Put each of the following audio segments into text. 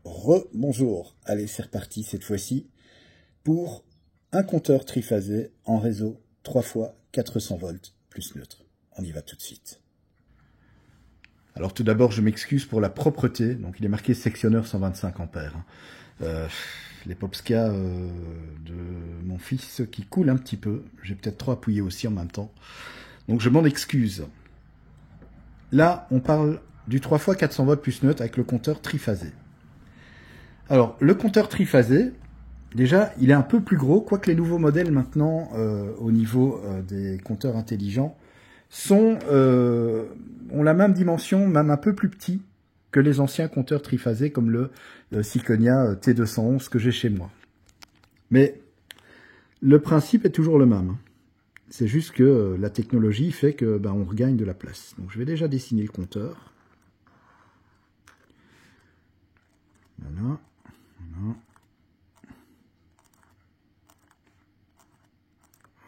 Rebonjour, allez c'est reparti cette fois-ci pour un compteur triphasé en réseau 3 fois 400 volts plus neutre. On y va tout de suite. Alors tout d'abord je m'excuse pour la propreté, donc il est marqué sectionneur 125 ampères. Les Popska de mon fils qui coulent un petit peu, j'ai peut-être trop appuyé aussi en même temps, donc je m'en excuse. Là on parle du 3 fois 400 volts plus neutre avec le compteur triphasé. Alors, le compteur triphasé, déjà, il est un peu plus gros, quoique les nouveaux modèles maintenant, au niveau des compteurs intelligents, ont la même dimension, même un peu plus petit que les anciens compteurs triphasés, comme le Siconia T211 que j'ai chez moi. Mais le principe est toujours le même. C'est juste que la technologie fait que on regagne de la place. Donc, je vais déjà dessiner le compteur. Voilà.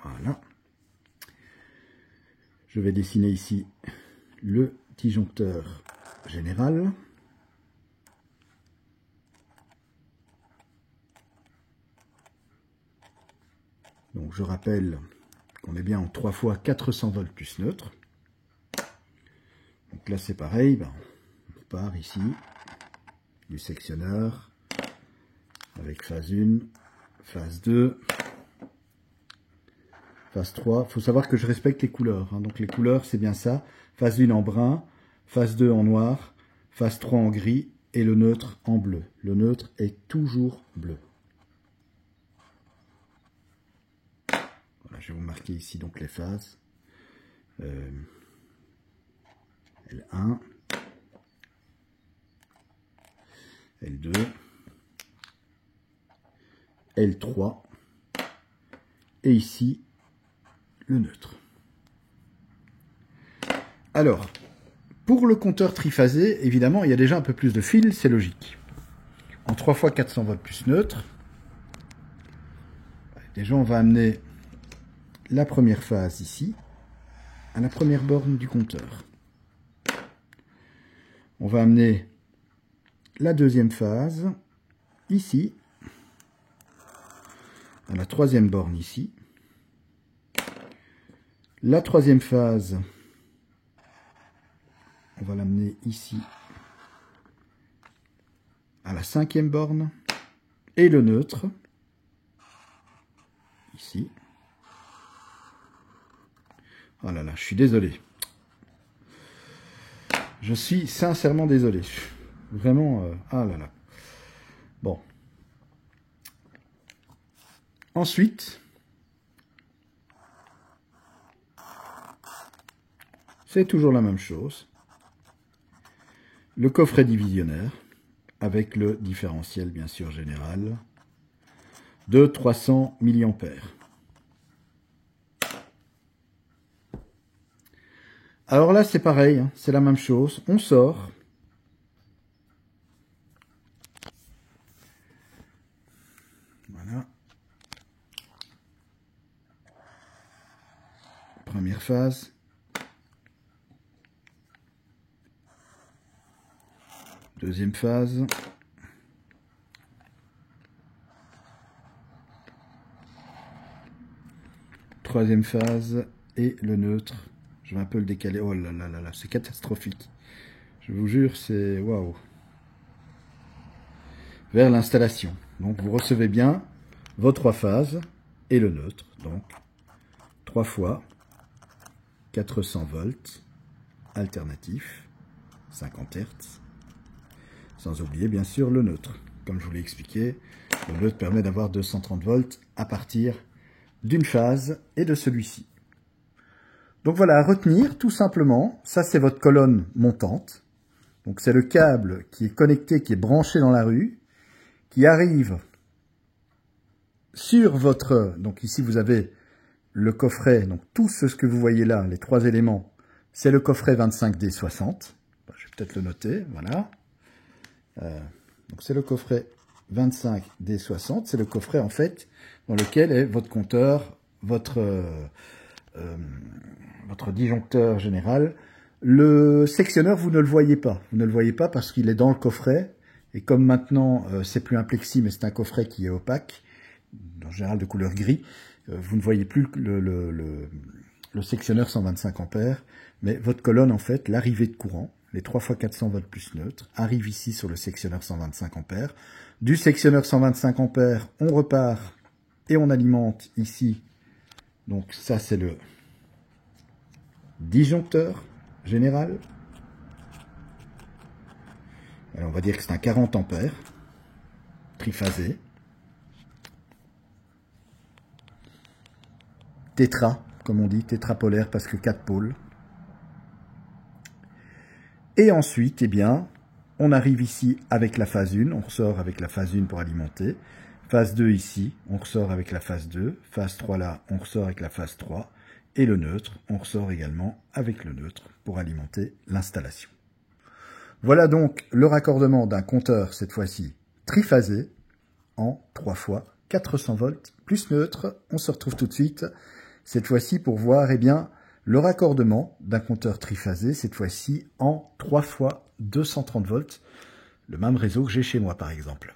Voilà. Je vais dessiner ici le disjoncteur général. Donc je rappelle qu'on est bien en 3 fois 400 volts plus neutre. Donc là c'est pareil, on part ici du sectionneur avec phase 1, phase 2, phase 3. Il faut savoir que je respecte les couleurs. Donc les couleurs c'est bien ça. Phase 1 en brun, phase 2 en noir, phase 3 en gris et le neutre en bleu. Le neutre est toujours bleu. Voilà, je vais vous marquer ici donc les phases. L1, L2, L3 et ici le neutre. Alors, pour le compteur triphasé, évidemment, il y a déjà un peu plus de fil, c'est logique. En 3 fois 400 volts plus neutre, déjà on va amener la première phase ici, à la première borne du compteur. On va amener la deuxième phase ici, à la troisième borne ici. La troisième phase, on va l'amener ici, à la cinquième borne. Et le neutre, ici. Oh là là, je suis désolé. Je suis sincèrement désolé. Vraiment, ah là là. Bon. Ensuite, c'est toujours la même chose. Le coffret divisionnaire, avec le différentiel, bien sûr, général, de 300 mA. Alors là, c'est pareil, c'est la même chose. On sort. Voilà. Première phase. Deuxième phase. Troisième phase. Et le neutre. Je vais un peu le décaler. Oh là là là là, c'est catastrophique. Je vous jure, c'est waouh. Vers l'installation. Donc vous recevez bien vos 3 phases et le neutre. Donc 3 fois 400 volts alternatif, 50 Hz. Sans oublier bien sûr le neutre. Comme je vous l'ai expliqué, le neutre permet d'avoir 230 volts à partir d'une phase et de celui-ci. Donc voilà, à retenir tout simplement, ça c'est votre colonne montante. Donc c'est le câble qui est connecté, qui est branché dans la rue, qui arrive sur votre... Donc ici vous avez le coffret, donc tout ce que vous voyez là, les 3 éléments, c'est le coffret 25D60. Je vais peut-être le noter, voilà. Donc c'est le coffret 25D60, c'est le coffret en fait dans lequel est votre compteur, votre disjoncteur général. Le sectionneur, vous ne le voyez pas. Vous ne le voyez pas parce qu'il est dans le coffret Et comme maintenant, c'est plus un plexi, mais c'est un coffret qui est opaque, en général de couleur gris, vous ne voyez plus le sectionneur 125 ampères, mais votre colonne, en fait, l'arrivée de courant, les 3 x 400 volts plus neutre, arrive ici sur le sectionneur 125 ampères. Du sectionneur 125 ampères, on repart et on alimente ici. Donc ça, c'est le disjoncteur général. Alors, on va dire que c'est un 40 ampères, triphasé. Tétra, comme on dit, tétrapolaire parce que 4 pôles. Et ensuite, eh bien, on arrive ici avec la phase 1, on ressort avec la phase 1 pour alimenter. Phase 2 ici, on ressort avec la phase 2. Phase 3 là, on ressort avec la phase 3. Et le neutre, on ressort également avec le neutre pour alimenter l'installation. Voilà donc le raccordement d'un compteur, cette fois-ci triphasé, en 3 fois 400 volts plus neutre. On se retrouve tout de suite, cette fois-ci pour voir eh bien, le raccordement d'un compteur triphasé, cette fois-ci en 3 fois 230 volts, le même réseau que j'ai chez moi par exemple.